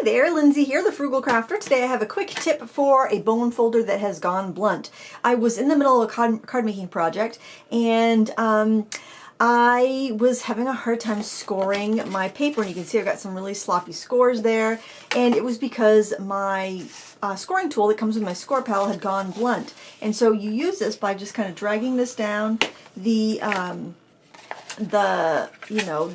Hi there, Lindsay here, the Frugal Crafter. Today I have a quick tip for a bone folder that has gone blunt. I was in the middle of a card making project and I was having a hard time scoring my paper, and you can see I've got some really sloppy scores there, and it was because my scoring tool that comes with my Scor-Pal had gone blunt. And so you use this by just kind of dragging this down the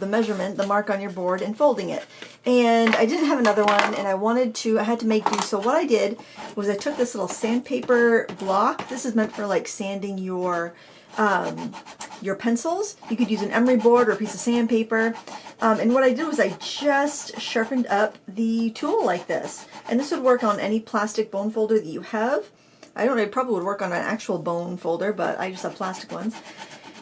measurement, the mark on your board, and folding it. And I didn't have another one, and I had to make do. So what I did was I took this little sandpaper block. This is meant for like sanding your pencils. You could use an emery board or a piece of sandpaper. And what I did was I just sharpened up the tool like this. And this would work on any plastic bone folder that you have. I don't know, it probably would work on an actual bone folder, but I just have plastic ones.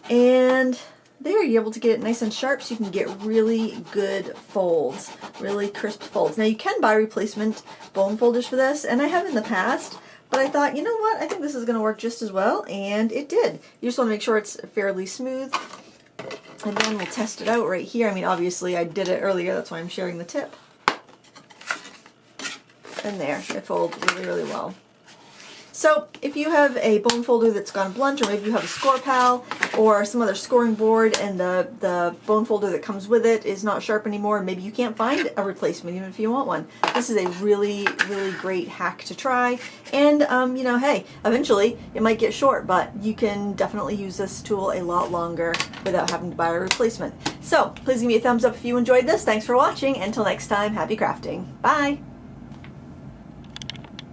And there, you're able to get it nice and sharp so you can get really good folds, really crisp folds. Now you can buy replacement bone folders for this, and I have in the past, but I thought, you know what, I think this is going to work just as well, and it did. You just want to make sure it's fairly smooth, and then we'll test it out right here. I mean, obviously I did it earlier, that's why I'm sharing the tip. And there, it folds really, really well. So if you have a bone folder that's gone blunt, or maybe you have a Scor-Pal or some other scoring board and the bone folder that comes with it is not sharp anymore, maybe you can't find a replacement even if you want one, this is a really, really great hack to try. And you know, hey, eventually it might get short, but you can definitely use this tool a lot longer without having to buy a replacement. So please give me a thumbs up if you enjoyed this. Thanks for watching. Until next time, happy crafting. Bye!